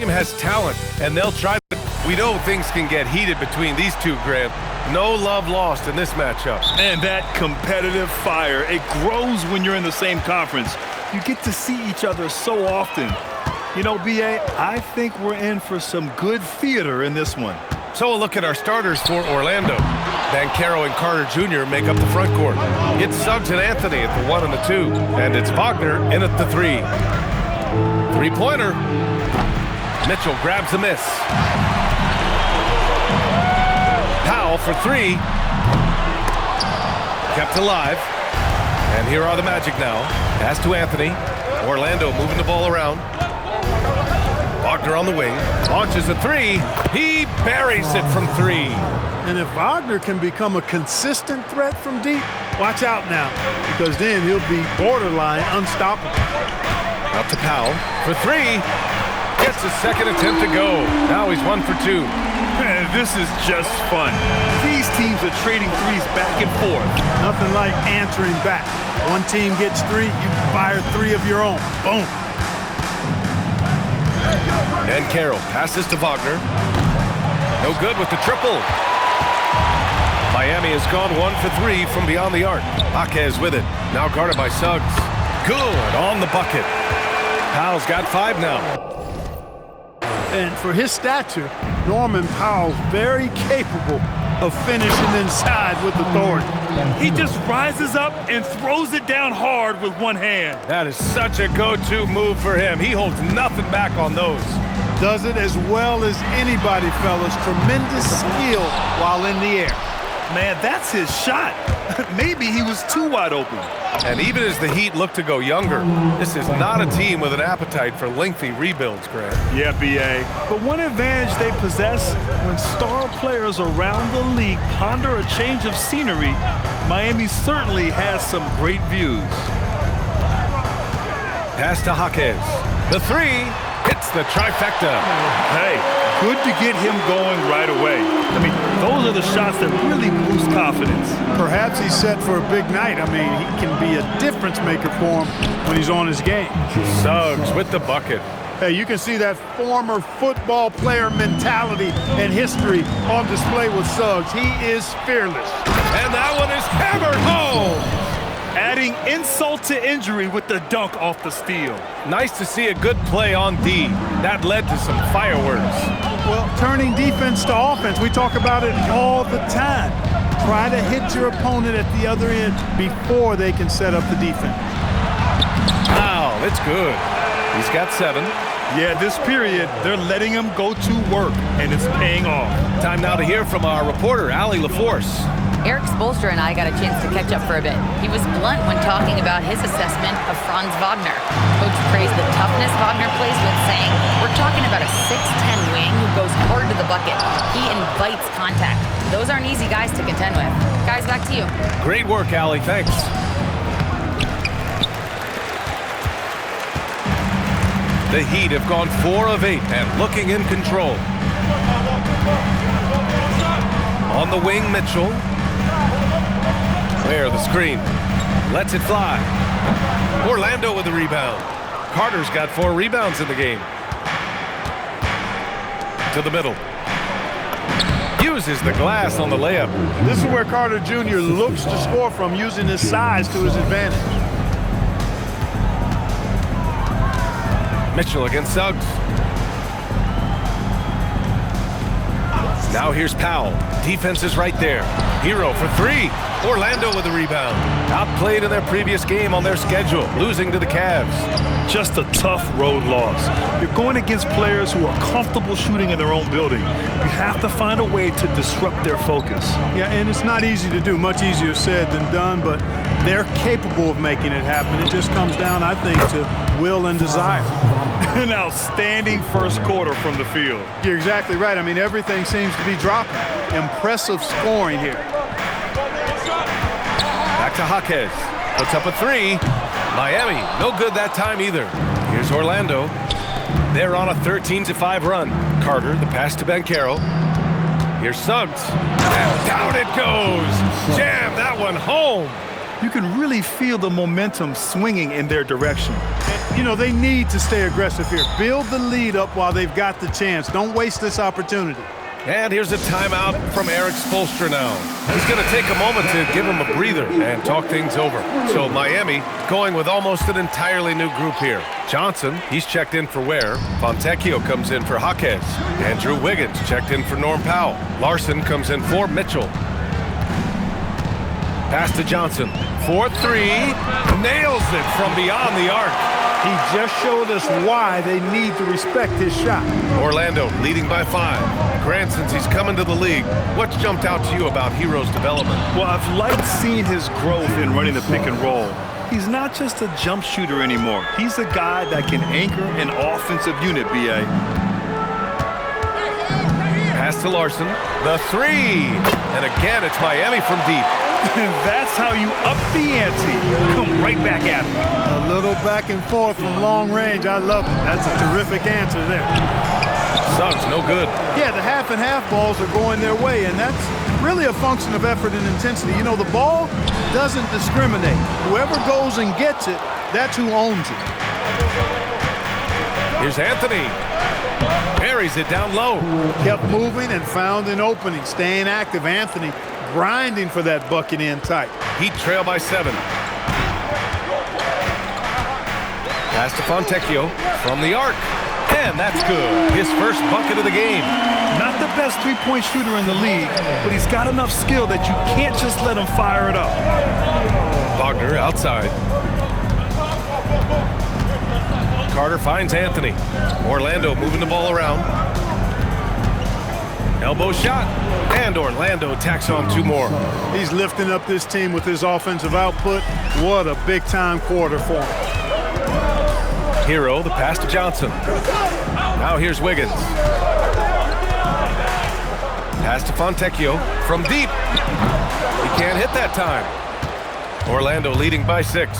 team has talent, and they'll try. We know things can get heated between these two, Grant. No love lost in this matchup. And that competitive fire, it grows when you're in the same conference. You get to see each other so often. You know, B.A., I think we're in for some good theater in this one. So a look at our starters for Orlando. Banchero and Carter Jr. make up the front court. It's Suggs and Anthony at the 1 and the 2. And it's Wagner in at the 3. Three-pointer. Mitchell grabs the miss. Powell for 3. Kept alive. And here are the Magic now. Pass to Anthony. Orlando moving the ball around. Wagner on the wing. Launches a 3. He buries it from 3. And if Wagner can become a consistent threat from deep, watch out now, because then he'll be borderline unstoppable. Out to Powell for 3. Gets his second attempt to go. Now he's 1 for 2. Man, this is just fun. These teams are trading threes back and forth. Nothing like answering back. One team gets 3, you fire 3 of your own. Boom. And Carroll passes to Wagner. No good with the triple. Miami has gone 1 for 3 from beyond the arc. Jaquez with it. Now guarded by Suggs. Good on the bucket. Powell's got 5 now. And for his stature, Norman Powell's very capable of finishing inside with authority. He just rises up and throws it down hard with one hand. That is such a go-to move for him. He holds nothing back on those. Does it as well as anybody, fellas. Tremendous skill while in the air. Man, that's his shot. Maybe he was too wide open. And even as the Heat look to go younger, this is not a team with an appetite for lengthy rebuilds, Grant. Yeah, B.A. But one advantage they possess, when star players around the league ponder a change of scenery, Miami certainly has some great views. Pass to Jaquez. The 3 hits the trifecta. Hey, good to get him going right away. I mean, those are the shots that really boost confidence. Perhaps he's set for a big night. I mean, he can be a difference maker for him when he's on his game. Suggs with the bucket. Hey, you can see that former football player mentality and history on display with Suggs. He is fearless. And that one is hammered home. Adding insult to injury with the dunk off the steal. Nice to see a good play on D. That led to some fireworks. Well, turning defense to offense, we talk about it all the time. Try to hit your opponent at the other end before they can set up the defense. Wow, it's good. He's got 7. Yeah, this period, they're letting him go to work, and it's paying off. Time now to hear from our reporter, Allie LaForce. Eric Spoelstra and I got a chance to catch up for a bit. He was blunt when talking about his assessment of Franz Wagner. Coach praised the toughness Wagner plays with, saying, "We're talking about a 6'10" wing who goes hard to the bucket. He invites contact. Those aren't easy guys to contend with." Guys, back to you. Great work, Allie. Thanks. The Heat have gone 4 of 8 and looking in control. On the wing, Mitchell. There, the screen. Lets it fly. Orlando with the rebound. Carter's got 4 rebounds in the game. To the middle. Uses the glass on the layup. This is where Carter Jr. looks to score from, using his size to his advantage. Mitchell against Suggs. Now here's Powell. Defense is right there. Hero for 3. Orlando with the rebound. Outplayed in their previous game on their schedule, losing to the Cavs. Just a tough road loss. You're going against players who are comfortable shooting in their own building. You have to find a way to disrupt their focus. Yeah, and it's not easy to do. Much easier said than done, but they're capable of making it happen. It just comes down, I think, to will and desire. An outstanding first quarter from the field. You're exactly right. I mean, everything seems to be dropping. Impressive scoring here. Back to Jaquez. Puts up a 3. Miami, no good that time either. Here's Orlando. They're on a 13-5 run. Carter, the pass to Banchero. Here's Suggs. And down it goes. Jam that one home. you can really feel the momentum swinging in their direction. You know, they need to stay aggressive here. Build the lead up while they've got the chance. Don't waste this opportunity. And here's a timeout from Eric Spoelstra now. He's going to take a moment to give him a breather and talk things over. So Miami going with almost an entirely new group here. Johnson, he's checked in for Ware. Fontecchio comes in for Jaquez. Andrew Wiggins checked in for Norm Powell. Larson comes in for Mitchell. Pass to Johnson. 4-3. Nails it from beyond the arc. He just showed us why they need to respect his shot. Orlando leading by 5. Grant, since he's coming to the league, what's jumped out to you about Herro's development? Well, I've liked seeing his growth in running the pick and roll. He's not just a jump shooter anymore. He's a guy that can anchor an offensive unit, B.A. Pass to Larson. The 3. And again, it's Miami from deep. That's how you up the ante. Come right back at him. A little back and forth from long range. I love it. That's a terrific answer there. Suggs, no good. Yeah, the half and half balls are going their way, and that's really a function of effort and intensity. You know, the ball doesn't discriminate. Whoever goes and gets it, that's who owns it. Here's Anthony. Buries it down low. Kept moving and found an opening. Staying active, Anthony grinding for that bucket in tight. Heat trail by 7. Pass to Fontecchio from the arc. And that's good. His first bucket of the game. Not the best three-point shooter in the league, but he's got enough skill that you can't just let him fire it up. Wagner outside. Carter finds Anthony. Orlando moving the ball around. Elbow shot. And Orlando tacks on 2 more. He's lifting up this team with his offensive output. What a big-time quarter for him. Herro, the pass to Johnson. Now here's Wiggins. Pass to Fontecchio from deep. He can't hit that time. Orlando leading by 6.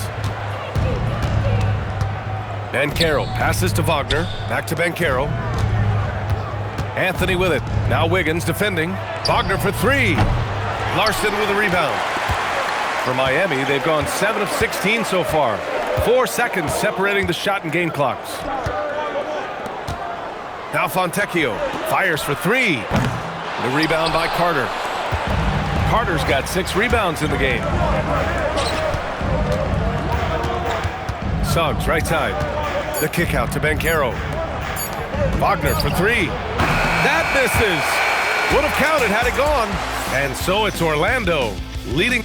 Banchero passes to Wagner. Back to Banchero. Anthony with it. Now Wiggins defending. Wagner for 3. Larson with a rebound. For Miami, they've gone 7 of 16 so far. 4 seconds separating the shot and game clocks. Now Fontecchio fires for 3. The rebound by Carter. Carter's got 6 rebounds in the game. Suggs, right side. The kick out to Banchero. Wagner for 3. That misses. Would have counted had it gone. And so it's Orlando leading.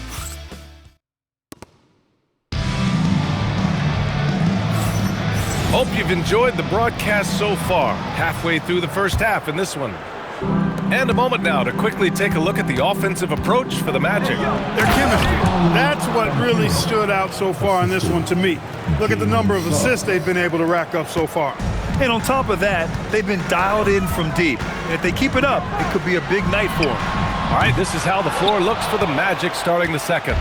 Hope you've enjoyed the broadcast so far. Halfway through the first half in this one. And a moment now to quickly take a look at the offensive approach for the Magic. Their chemistry. That's what really stood out so far in this one to me. Look at the number of assists they've been able to rack up so far. And on top of that, they've been dialed in from deep. And if they keep it up, it could be a big night for them. All right, this is how the floor looks for the Magic starting the second.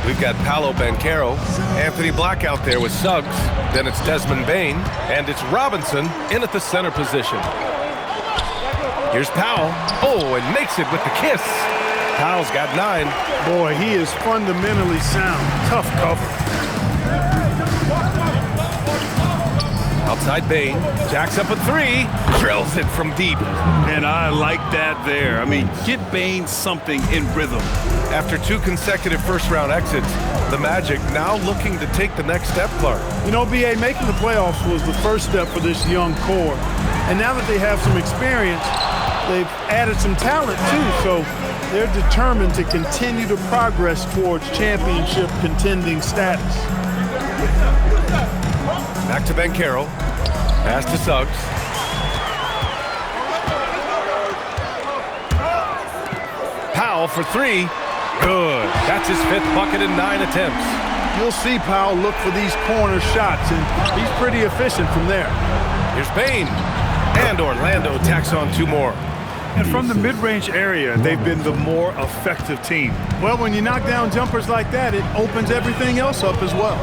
We've got Paolo Banchero, Anthony Black out there with Suggs. Then it's Desmond Bane, and it's Robinson in at the center position. Here's Powell. Oh, and makes it with the kiss. Powell's got 9. Boy, he is fundamentally sound. Tough cover. Outside Bane, jacks up a 3, drills it from deep. And I like that there. I mean, get Bane something in rhythm. After 2 consecutive first-round exits, the Magic now looking to take the next step, Clark. You know, B.A., making the playoffs was the first step for this young core. And now that they have some experience, they've added some talent, too. So they're determined to continue to progress towards championship contending status. Back to Banchero. Pass to Suggs. Powell for 3. Good. That's his 5th bucket in 9 attempts. You'll see Powell look for these corner shots, and he's pretty efficient from there. Here's Bane. And Orlando tacks on 2 more. And from the mid-range area, they've been the more effective team. Well, when you knock down jumpers like that, it opens everything else up as well.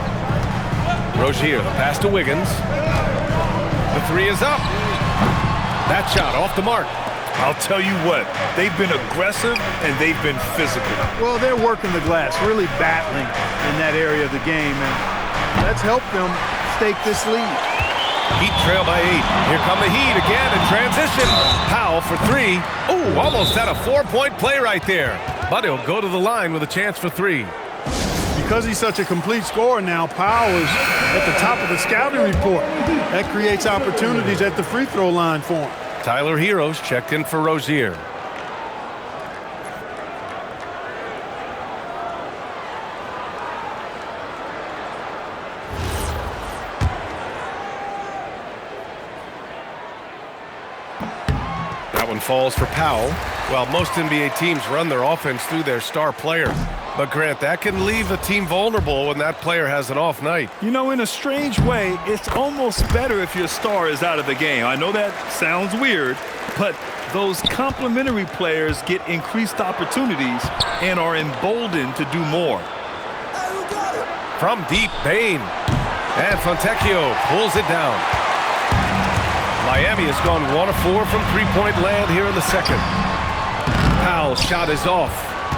Rozier, the pass to Wiggins. The 3 is up. That shot off the mark. I'll tell you what, they've been aggressive and they've been physical. Well, they're working the glass, really battling in that area of the game, and that's helped them stake this lead. Heat trail by 8. Here come the Heat again in transition. Powell for 3. Ooh, almost had a 4-point play right there. But he'll go to the line with a chance for 3. Because he's such a complete scorer now, Powell is at the top of the scouting report. That creates opportunities at the free throw line for him. Tyler Heroes checked in for Rozier. That one falls for Powell. Well, most NBA teams run their offense through their star player. But, Grant, that can leave a team vulnerable when that player has an off night. You know, in a strange way, it's almost better if your star is out of the game. I know that sounds weird, but those complementary players get increased opportunities and are emboldened to do more. From deep, Bane. And Fontecchio pulls it down. Miami has gone 1 of 4 from three-point land here in the second. Powell's shot is off.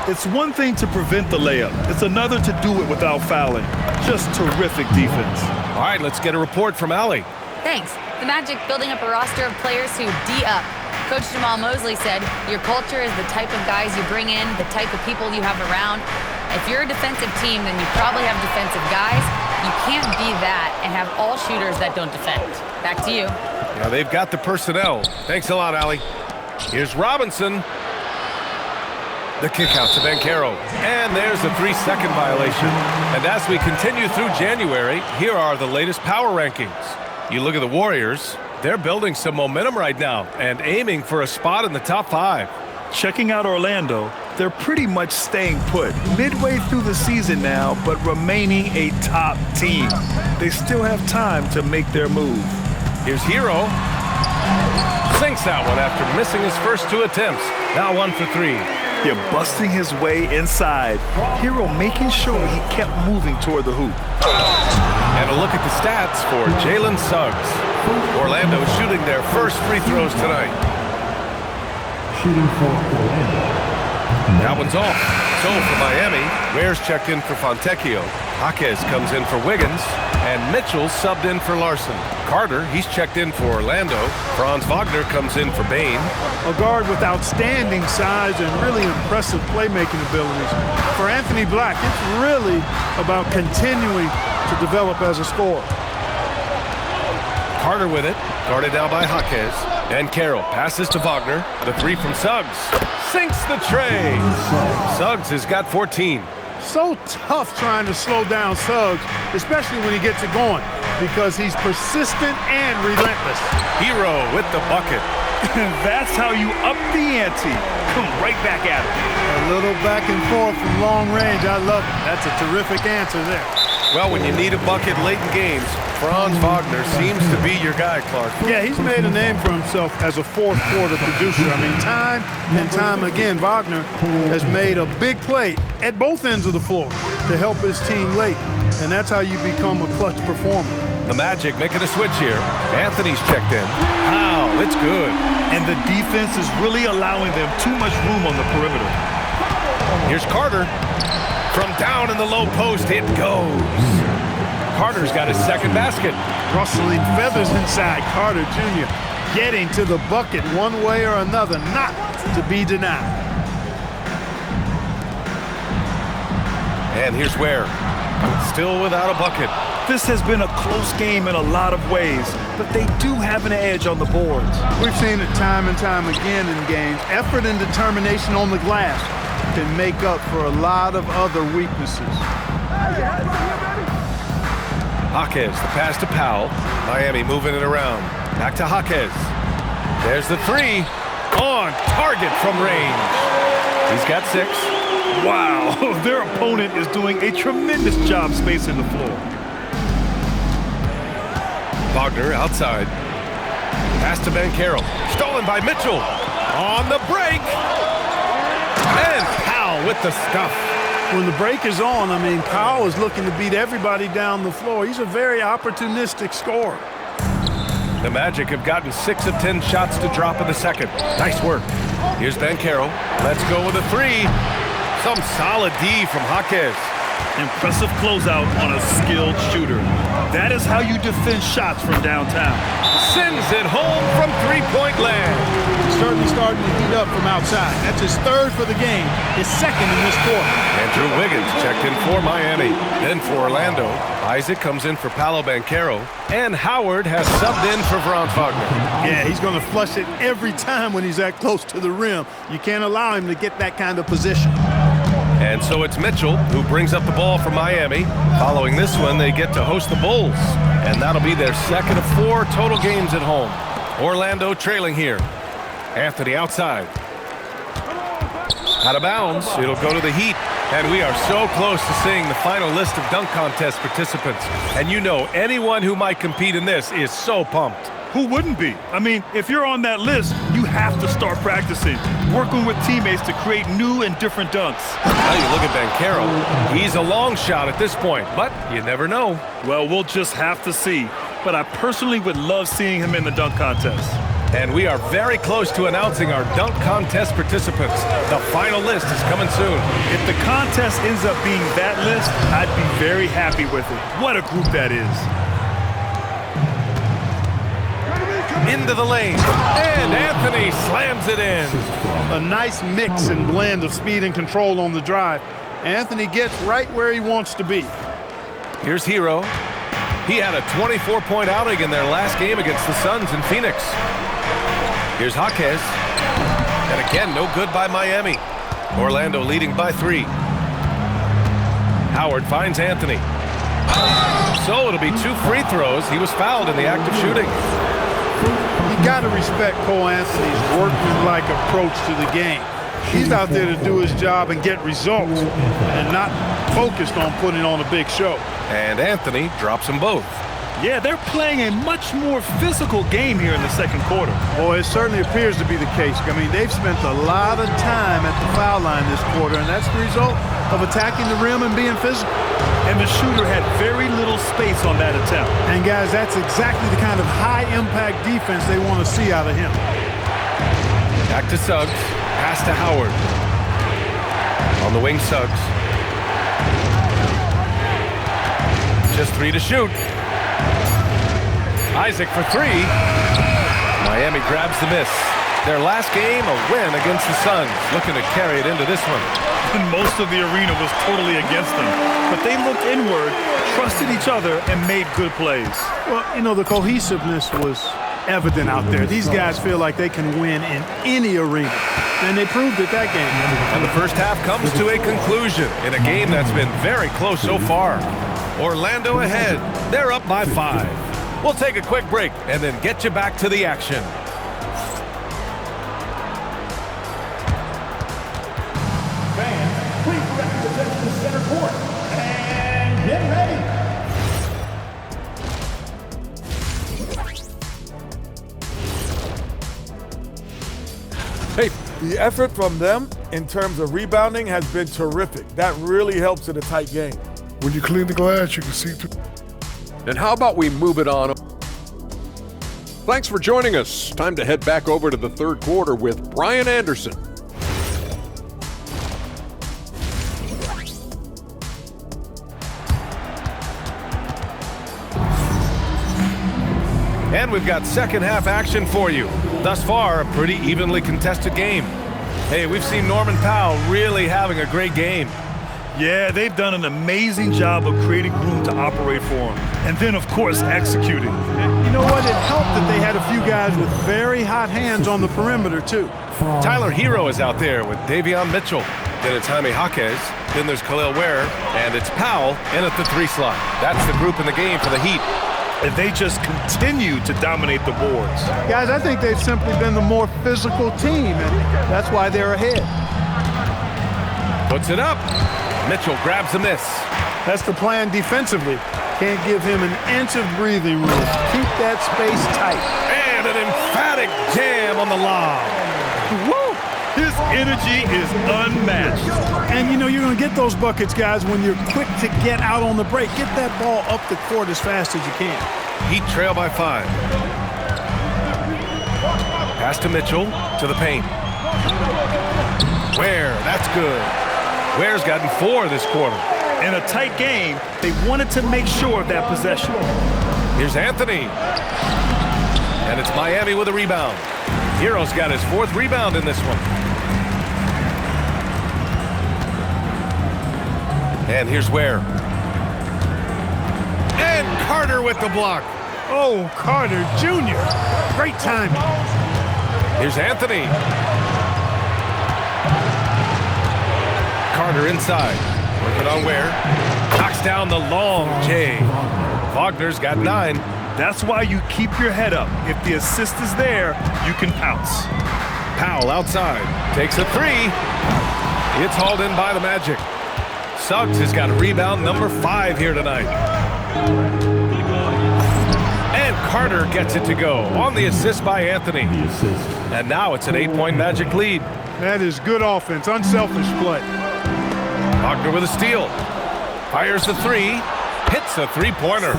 It's one thing to prevent the layup. It's another to do it without fouling. Just terrific defense. All right, let's get a report from Allie. Thanks. The Magic building up a roster of players who D up. Coach Jamal Mosley said, your culture is the type of guys you bring in, the type of people you have around. If you're a defensive team, then you probably have defensive guys. You can't be that and have all shooters that don't defend. Back to you. Yeah, they've got the personnel. Thanks a lot, Allie. Here's Robinson. The kick out to Banchero. And there's a 3-second violation. And as we continue through January, here are the latest power rankings. You look at the Warriors, they're building some momentum right now and aiming for a spot in the top 5. Checking out Orlando, they're pretty much staying put. Midway through the season now, but remaining a top team. They still have time to make their move. Here's Hero. Sinks that one after missing his first 2 attempts. Now 1 for 3. Yeah, busting his way inside. Hero making sure he kept moving toward the hoop. And a look at the stats for Jalen Suggs. Orlando shooting their first free throws tonight. Shooting for Orlando. That one's off. So for Miami, Ware's checked in for Fontecchio. Jaquez comes in for Wiggins. And Mitchell subbed in for Larson. Carter, he's checked in for Orlando. Franz Wagner comes in for Bane. A guard with outstanding size and really impressive playmaking abilities. For Anthony Black, it's really about continuing to develop as a scorer. Carter with it, guarded now by Jaquez. And Carroll passes to Wagner. The 3 from Suggs. Sinks the tray. Suggs has got 14. So tough trying to slow down Suggs, especially when he gets it going, because he's persistent and relentless. Hero with the bucket. That's how you up the ante. Come right back at it. A little back and forth from long range. I love it. That's a terrific answer there. Well, when you need a bucket late in games, Franz Wagner seems to be your guy, Clark. Yeah, he's made a name for himself as a fourth-quarter producer. I mean, time and time again, Wagner has made a big play at both ends of the floor to help his team late, and that's how you become a clutch performer. The Magic making a switch here. Anthony's checked in. Wow, it's good. And the defense is really allowing them too much room on the perimeter. Here's Carter. From down in the low post, it goes. Carter's got his second basket. Rustling feathers inside. Carter Jr. getting to the bucket one way or another, not to be denied. And here's Ware. Still without a bucket. This has been a close game in a lot of ways, but they do have an edge on the boards. We've seen it time and time again in games. Effort and determination on the glass can make up for a lot of other weaknesses. Jaquez, the pass to Powell. Miami moving it around. Back to Jaquez. There's the 3. On target from range. He's got 6. Wow, their opponent is doing a tremendous job spacing the floor. Wagner outside. Pass to Banchero. Stolen by Mitchell. On the break. And Powell with the stuff. When the break is on, I mean, Powell is looking to beat everybody down the floor. He's a very opportunistic scorer. The Magic have gotten 6 of 10 shots to drop in the second. Nice work. Here's Banchero. Let's go with a 3. Some solid D from Jaquez. Impressive closeout on a skilled shooter. That is how you defend shots from downtown. Sends it home from three-point land. Certainly starting to heat up from outside. That's his 3rd for the game, his 2nd in this quarter. Andrew Wiggins checked in for Miami. Then for Orlando, Isaac comes in for Paolo Banchero, and Howard has subbed in for Franz Wagner. Yeah, he's going to flush it every time when he's that close to the rim. You can't allow him to get that kind of position. And so it's Mitchell who brings up the ball for Miami. Following this one, they get to host the Bulls, and that'll be their 2nd of 4 total games at home. Orlando trailing here. Anthony outside. Out of bounds. It'll go to the Heat. And we are so close to seeing the final list of dunk contest participants. And you know anyone who might compete in this is so pumped. Who wouldn't be? I mean, if you're on that list, you have to start practicing, working with teammates to create new and different dunks. Now you look at Banchero. He's a long shot at this point, but you never know. Well, we'll just have to see. But I personally would love seeing him in the dunk contest. And we are very close to announcing our dunk contest participants. The final list is coming soon. If the contest ends up being that list, I'd be very happy with it. What a group that is. Into the lane, and Anthony slams it in. A nice mix and blend of speed and control on the drive. Anthony gets right where he wants to be. Here's Hero. He had a 24-point outing in their last game against the Suns in Phoenix. Here's Jaquez. And again, no good by Miami. Orlando leading by 3. Howard finds Anthony. So it'll be 2 free throws. He was fouled in the act of shooting. You got to respect Cole Anthony's workmanlike approach to the game. He's out there to do his job and get results and not focused on putting on a big show. And Anthony drops them both. Yeah, they're playing a much more physical game here in the second quarter. Well, it certainly appears to be the case. I mean, they've spent a lot of time at the foul line this quarter, and that's the result of attacking the rim and being physical. And the shooter had very little space on that attempt. And, guys, that's exactly the kind of high-impact defense they want to see out of him. Back to Suggs. Pass to Howard. On the wing, Suggs. Just 3 to shoot. Isaac for 3. Miami grabs the miss. Their last game, a win against the Suns. Looking to carry it into this one. And most of the arena was totally against them. But they looked inward, trusted each other, and made good plays. Well, you know, the cohesiveness was evident out there. These guys feel like they can win in any arena. And they proved it that game. And the first half comes to a conclusion in a game that's been very close so far. Orlando ahead. They're up by 5. We'll take a quick break and then get you back to the action. Fans, please direct your attention to center court. And get ready. Hey, the effort from them in terms of rebounding has been terrific. That really helps in a tight game. When you clean the glass, you can see through. And how about we move it on? Thanks for joining us. Time to head back over to the third quarter with Brian Anderson. And we've got second half action for you. Thus far, a pretty evenly contested game. Hey, we've seen Norman Powell really having a great game. Yeah, they've done an amazing job of creating room to operate for him. And then, of course, executing. You know what? It helped that they had a few guys with very hot hands on the perimeter, too. Tyler Hero is out there with Davion Mitchell. Then it's Jaime Jaquez. Then there's Khalil Ware. And it's Powell in at the 3 slot. That's the group in the game for the Heat. And they just continue to dominate the boards. Guys, I think they've simply been the more physical team, and that's why they're ahead. Puts it up. Mitchell grabs the miss. That's the plan defensively. Can't give him an inch of breathing room. Keep that space tight. And an emphatic jam on the lob. Woo! His energy is unmatched. And, you know, you're going to get those buckets, guys, when you're quick to get out on the break. Get that ball up the court as fast as you can. Heat trail by 5. Pass to Mitchell, to the paint. Ware, that's good. Ware's gotten 4 this quarter. In a tight game, they wanted to make sure of that possession. Here's Anthony. And it's Miami with a rebound. Hero's got his 4th rebound in this one. And here's Ware. And Carter with the block. Oh, Carter Jr. Great timing. Here's Anthony. Carter inside. Working on Ware. Knocks down the long J. Wagner's got 9. That's why you keep your head up. If the assist is there, you can pounce. Powell outside. Takes a 3. It's hauled in by the Magic. Suggs has got rebound number 5 here tonight. And Carter gets it to go on the assist by Anthony. And now it's an 8-point Magic lead. That is good offense, unselfish play. Wagner with a steal. Fires the 3. Hits a 3-pointer.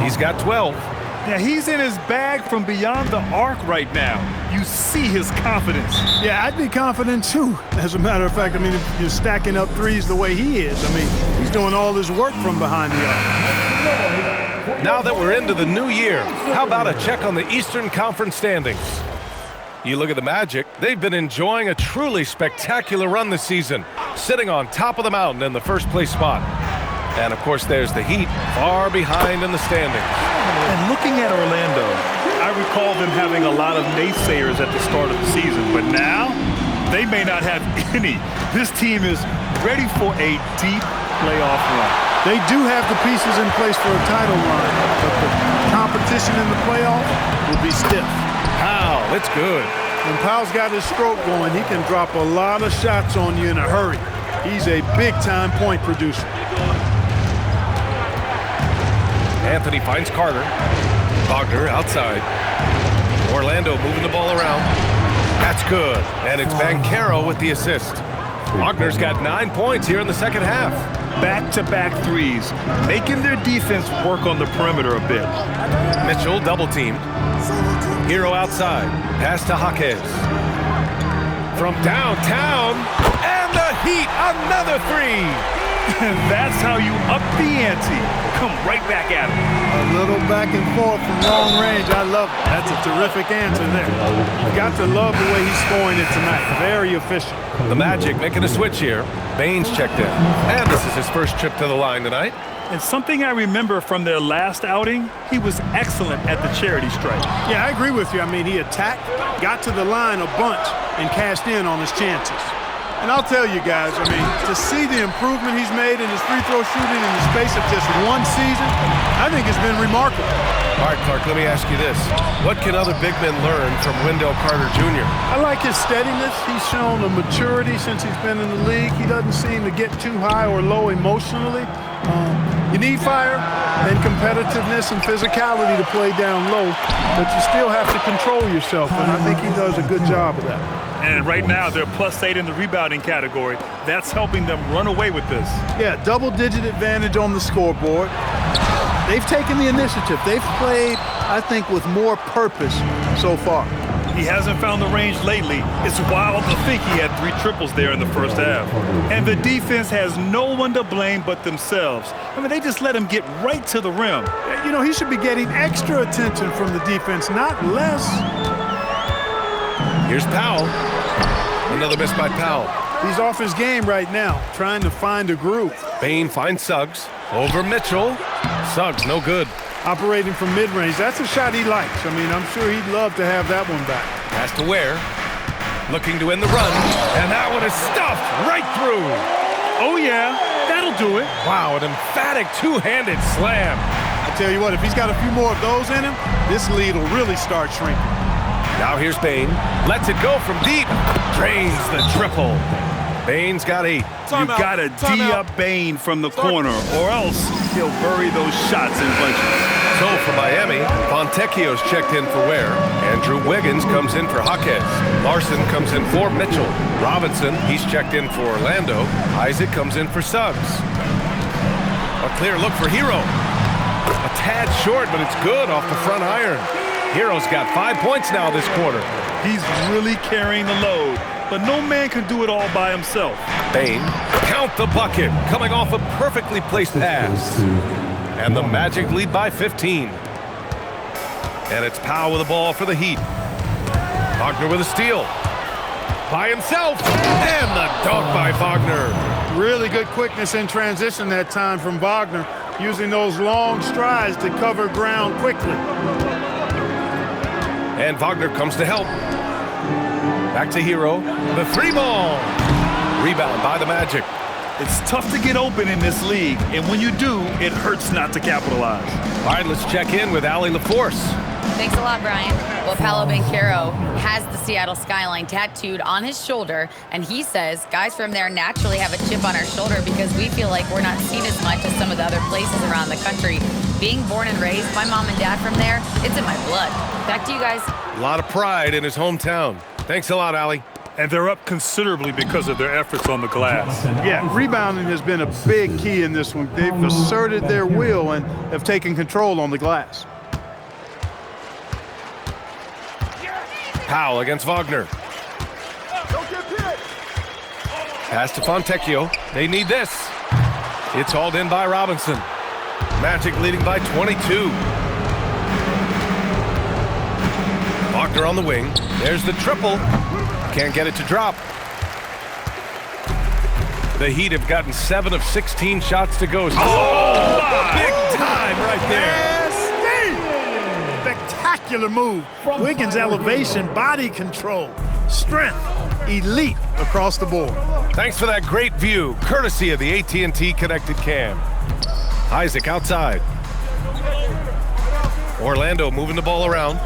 He's got 12. Yeah, he's in his bag from beyond the arc right now. You see his confidence. Yeah, I'd be confident too. As a matter of fact, I mean, if you're stacking up threes the way he is, I mean, he's doing all his work from behind the arc. Now that we're into the new year, how about a check on the Eastern Conference standings? You look at the Magic, they've been enjoying a truly spectacular run this season, sitting on top of the mountain in the first place spot. And of course, there's the Heat far behind in the standings. And looking at Orlando, I recall them having a lot of naysayers at the start of the season, but now they may not have any. This team is ready for a deep playoff run. They do have the pieces in place for a title run, but the competition in the playoffs will be stiff. Powell, it's good. When Powell's got his stroke going, he can drop a lot of shots on you in a hurry. He's a big-time point producer. Anthony finds Carter. Wagner outside. Orlando moving the ball around. That's good. And it's Banchero with the assist. Wagner's got 9 points here in the second half. Back-to-back threes, making their defense work on the perimeter a bit. Mitchell double-teamed. Hero outside. Pass to Jaquez. From downtown. And the Heat, another 3. That's how you up the ante. Come right back at him. A little back and forth from long range. I love it. That's a terrific answer there. You got to love the way he's scoring it tonight. Very efficient. The Magic making a switch here. Baines checked in. And this is his first trip to the line tonight. And something I remember from their last outing, he was excellent at the charity stripe. Yeah, I agree with you. I mean, he attacked, got to the line a bunch, and cashed in on his chances. And I'll tell you guys, I mean, to see the improvement he's made in his free throw shooting in the space of just one season, I think it's been remarkable. All right, Clark, let me ask you this. What can other big men learn from Wendell Carter Jr.? I like his steadiness. He's shown a maturity since he's been in the league. He doesn't seem to get too high or low emotionally. You need fire and competitiveness and physicality to play down low, but you still have to control yourself, and I think he does a good job of that. And right now, they're +8 in the rebounding category. That's helping them run away with this. Yeah, double-digit advantage on the scoreboard. They've taken the initiative. They've played, I think, with more purpose so far. He hasn't found the range lately. It's wild to think he had 3 triples there in the first half. And the defense has no one to blame but themselves. I mean, they just let him get right to the rim. You know, he should be getting extra attention from the defense, not less. Here's Powell. Another miss by Powell. He's off his game right now, trying to find a groove. Bane finds Suggs. Over Mitchell. Suggs, no good. Operating from mid-range, that's a shot he likes. I mean, I'm sure he'd love to have that one back. Pass to Ware. Looking to end the run. And that one is stuffed right through. Oh, yeah, that'll do it. Wow, an emphatic two-handed slam. I tell you what, if he's got a few more of those in him, this lead will really start shrinking. Now here's Bane. Lets it go from deep. Drains the triple. Bane's got 8. You gotta D-up Bane from the corner, or else he'll bury those shots in bunches. So for Miami, Fontecchio's checked in for Ware. Andrew Wiggins comes in for Jaquez. Larson comes in for Mitchell. Robinson, he's checked in for Orlando. Isaac comes in for Suggs. A clear look for Hero. A tad short, but it's good off the front iron. Hero's got 5 points now this quarter. He's really carrying the load, but no man can do it all by himself. Bane, count the bucket, coming off a perfectly placed pass. And the Magic lead by 15. And it's Powell with the ball for the Heat. Wagner with a steal. By himself. And the dunk by Wagner. Really good quickness in transition that time from Wagner, using those long strides to cover ground quickly. And Wagner comes to help. Back to Hero. The 3-ball. Rebound by the Magic. It's tough to get open in this league, and when you do, it hurts not to capitalize. All right, let's check in with Allie LaForce. Thanks a lot, Brian. Well, Paolo Banchero has the Seattle skyline tattooed on his shoulder, and he says guys from there naturally have a chip on our shoulder because we feel like we're not seen as much as some of the other places around the country. Being born and raised, my mom and dad from there, it's in my blood. Back to you guys. A lot of pride in his hometown. Thanks a lot, Allie. And they're up considerably because of their efforts on the glass. Yeah, rebounding has been a big key in this one. They've asserted their will and have taken control on the glass. Powell against Wagner. Pass to Fontecchio. They need this. It's hauled in by Robinson. Magic leading by 22. Wagner on the wing. There's the triple. Can't get it to drop. The Heat have gotten 7 of 16 shots to go. Oh, big time right there. Spectacular move. Wiggins' elevation, body control, strength, elite across the board. Thanks for that great view, courtesy of the AT&T Connected Cam. Isaac outside. Orlando moving the ball around.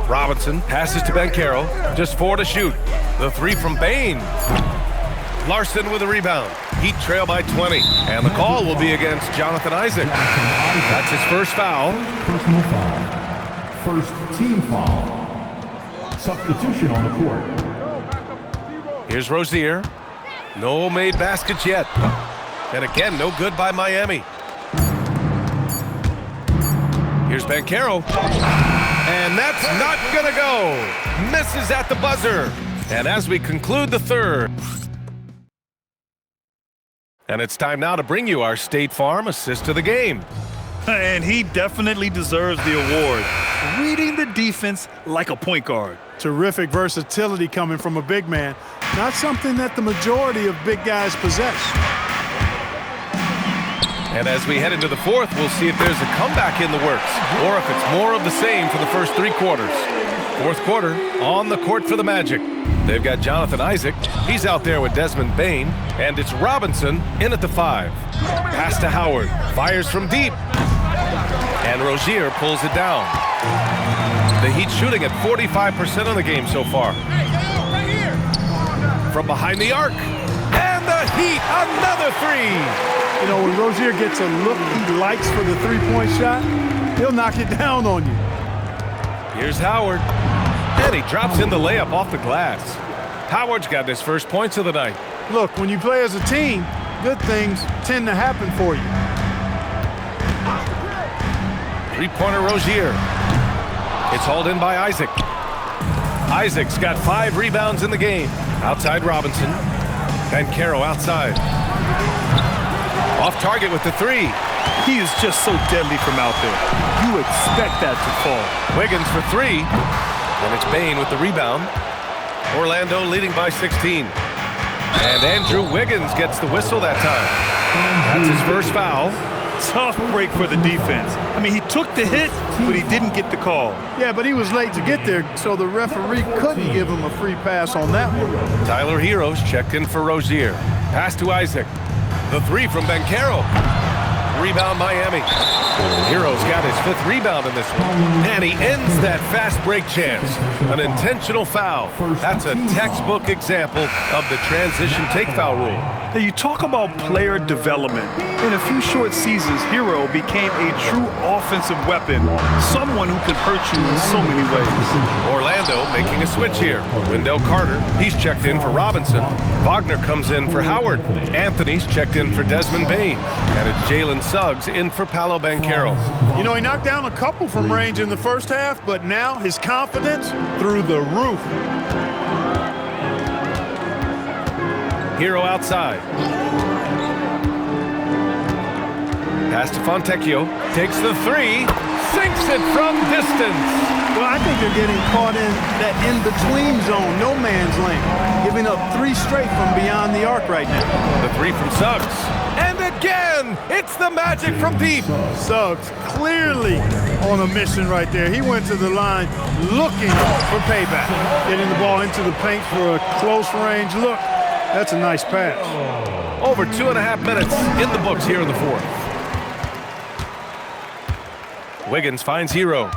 Robinson passes to Banchero. Just 4 to shoot. The 3 from Bane. Larson with a rebound. Heat trail by 20. And the call will be against Jonathan Isaac. That's his first foul. Personal foul. First team foul. Substitution on the court. Here's Rozier. No made baskets yet. And again, no good by Miami. Here's Banchero. And that's not gonna go. Misses at the buzzer. And as we conclude the third. And it's time now to bring you our State Farm assist of the game. And he definitely deserves the award. Reading the defense like a point guard. Terrific versatility coming from a big man. Not something that the majority of big guys possess. And as we head into the fourth, we'll see if there's a comeback in the works or if it's more of the same for the first 3 quarters. Fourth quarter, on the court for the Magic. They've got Jonathan Isaac. He's out there with Desmond Bane. And it's Robinson in at the 5. Pass to Howard. Fires from deep. And Rozier pulls it down. The Heat shooting at 45% of the game so far. From behind the arc. And the Heat, another 3. You know, when Rozier gets a look he likes for the three-point shot, he'll knock it down on you. Here's Howard. And he drops in the layup off the glass. Howard's got his first points of the night. Look, when you play as a team, good things tend to happen for you. 3-pointer Rozier. It's hauled in by Isaac. Isaac's got 5 rebounds in the game. Outside Robinson. Banchero outside. Off target with the 3. He is just so deadly from out there. You expect that to fall. Wiggins for 3. And it's Bane with the rebound. Orlando leading by 16. And Andrew Wiggins gets the whistle that time. That's his first foul. Tough break for the defense. I mean, he took the hit, but he didn't get the call. Yeah, but he was late to get there, so the referee couldn't give him a free pass on that one. Tyler Heroes checked in for Rozier. Pass to Isaac. The 3 from Banchero. Rebound Miami. Heroes got his 5th rebound in this one. And he ends that fast break chance. An intentional foul. That's a textbook example of the transition take foul rule. Now, you talk about player development. In a few short seasons, Hero became a true offensive weapon, someone who can hurt you in so many ways. Orlando making a switch here. Wendell Carter, he's checked in for Robinson. Wagner comes in for Howard. Anthony's checked in for Desmond Bain. And it's Jalen Suggs in for Paolo Banchero. You know, he knocked down a couple from range in the first half, but now his confidence through the roof. Hero outside. Pass to Fontecchio. Takes the three. Sinks it from distance. Well, I think they're getting caught in that in-between zone, no man's land, giving up 3 straight from beyond the arc right now. The 3 from Suggs. And again, it's the Magic from deep. Suggs clearly on a mission right there. He went to the line looking for payback. Getting the ball into the paint for a close range look. That's a nice pass. Over 2.5 minutes in the books here in the fourth. Wiggins finds Hero.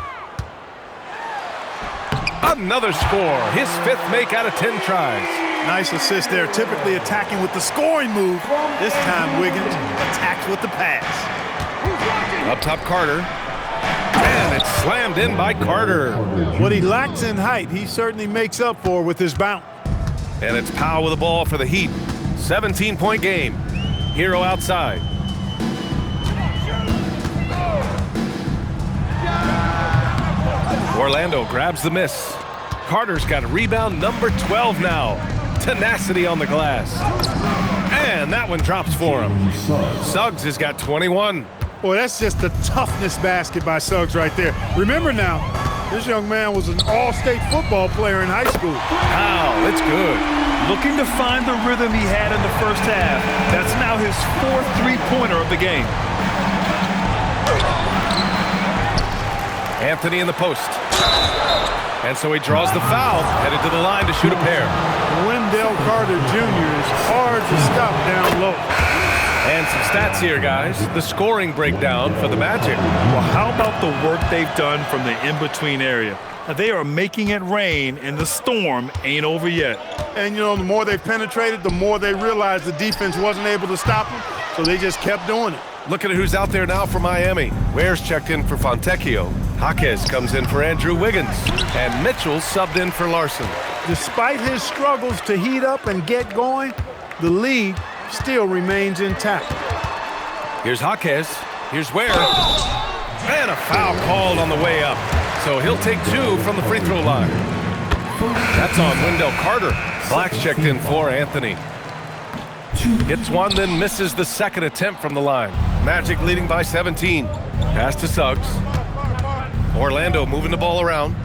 Another score. His 5th make out of 10 tries. Nice assist there. Typically attacking with the scoring move. This time Wiggins attacks with the pass. Up top Carter. And it's slammed in by Carter. What he lacks in height, he certainly makes up for with his bounce. And it's Powell with the ball for the Heat. 17-point game. Hero outside. Orlando grabs the miss. Carter's got rebound number 12 now. Tenacity on the glass. And that one drops for him. Suggs has got 21. Boy, that's just the toughness basket by Suggs right there. Remember now, this young man was an all-state football player in high school. Wow, it's good. Looking to find the rhythm he had in the first half. That's now his 4th three-pointer of the game. Anthony in the post. And so he draws the foul, headed to the line to shoot a pair. Wendell Carter Jr. is hard to stop down low. And some stats here, guys. The scoring breakdown for the Magic. Well, how about the work they've done from the in-between area? Now, they are making it rain, and the storm ain't over yet. And, you know, the more they penetrated, the more they realized the defense wasn't able to stop them, so they just kept doing it. Looking at who's out there now for Miami. Ware's checked in for Fontecchio. Jaquez comes in for Andrew Wiggins. And Mitchell subbed in for Larson. Despite his struggles to heat up and get going, the lead still remains intact. Here's Jaquez. Here's Ware. And a foul called on the way up. So he'll take 2 from the free throw line. That's on Wendell Carter. Black's checked in for Anthony. Hits one, then misses the second attempt from the line. Magic leading by 17. Pass to Suggs. Orlando moving the ball around.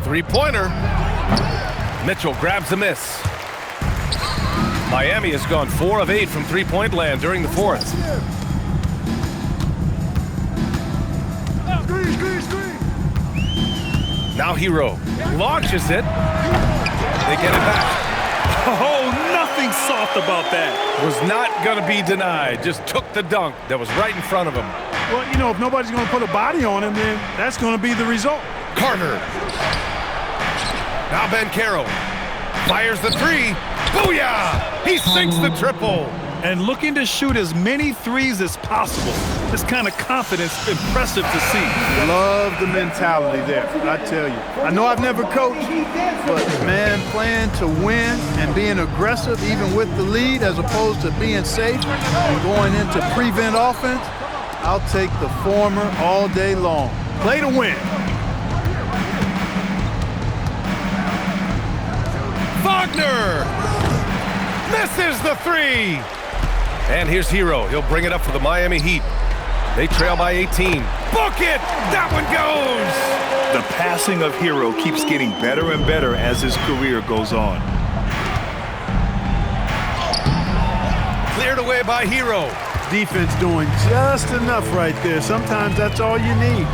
3-pointer. Mitchell grabs the miss. Miami has gone 4 of 8 from three-point land during the fourth. Now Hero launches it. They get it back. Oh, nothing soft about that. Was not going to be denied. Just took the dunk that was right in front of him. Well, you know, if nobody's going to put a body on him, then that's going to be the result. Carter. Now Banchero fires the 3. Booyah! He sinks the triple. And looking to shoot as many threes as possible. This kind of confidence is impressive to see. Love the mentality there, I tell you. I know I've never coached, but, man, playing to win and being aggressive even with the lead as opposed to being safe and going into prevent offense, I'll take the former all day long. Play to win. Wagner misses the 3. And here's Hero. He'll bring it up for the Miami Heat. They trail by 18. Book it! That one goes! The passing of Hero keeps getting better and better as his career goes on. Cleared away by Hero. Defense doing just enough right there. Sometimes that's all you need.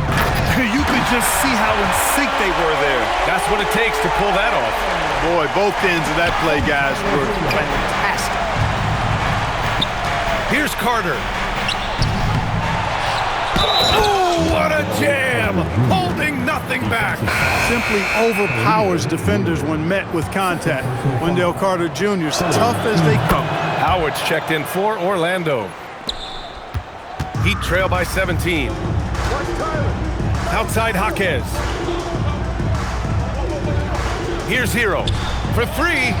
You could just see how in sync they were there. That's what it takes to pull that off. Boy, both ends of that play, guys, were fantastic. Here's Carter. Ooh! Oh, what a jam! Holding nothing back. Simply overpowers defenders when met with contact. Wendell Carter Jr. is tough as they come. Howard's checked in for Orlando. Heat trail by 17. Outside Jaquez. Here's Hero for three.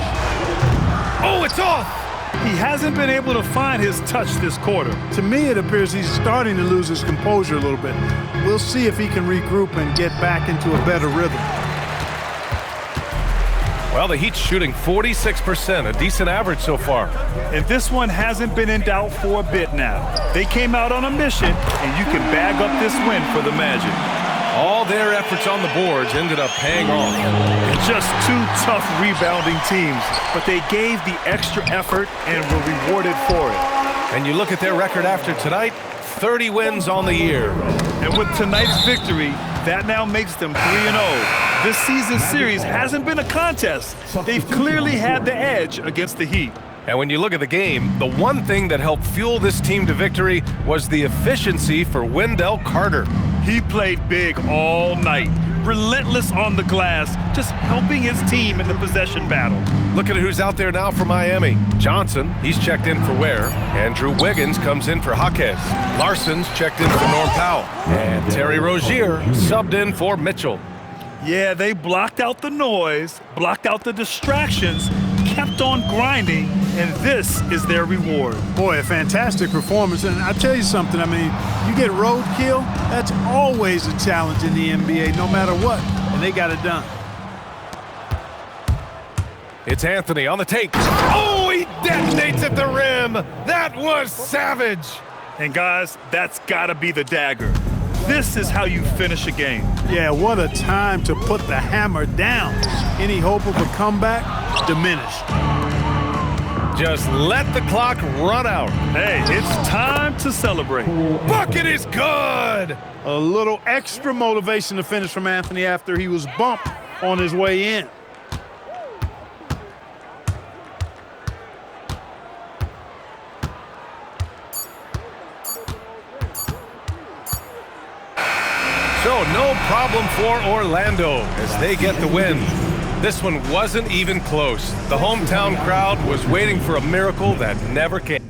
Oh, it's off. He hasn't been able to find his touch this quarter. To me, it appears he's starting to lose his composure a little bit. We'll see if he can regroup and get back into a better rhythm. Well, the Heat's shooting 46%, a decent average so far. And this one hasn't been in doubt for a bit now. They came out on a mission, and you can bag up this win for the Magic. All their efforts on the boards ended up paying off. Just two tough rebounding teams, but they gave the extra effort and were rewarded for it. And you look at their record after tonight, 30 wins on the year. And with tonight's victory, that now makes them 3-0. This season series hasn't been a contest. They've clearly had the edge against the Heat. And when you look at the game, the one thing that helped fuel this team to victory was the efficiency for Wendell Carter. He played big all night, relentless on the glass, just helping his team in the possession battle. Look at who's out there now for Miami. Johnson, he's checked in for Ware. Andrew Wiggins comes in for Jaquez. Larson's checked in for Norm Powell. And Terry Rozier subbed in for Mitchell. Yeah, they blocked out the noise, blocked out the distractions, kept on grinding, and this is their reward. Boy, a fantastic performance. And I'll tell you something, I mean, you get roadkill, that's always a challenge in the NBA, no matter what, and they got it done. It's Anthony on the take. Oh, he detonates at the rim. That was savage. And guys, that's gotta be the dagger. This is how you finish a game. Yeah, what a time to put the hammer down. Any hope of a comeback? Diminished. Just let the clock run out. Hey, it's time to celebrate. Bucket is good. A little extra motivation to finish from Anthony after he was bumped on his way in. So no problem for Orlando as they get the win. This one wasn't even close. The hometown crowd was waiting for a miracle that never came.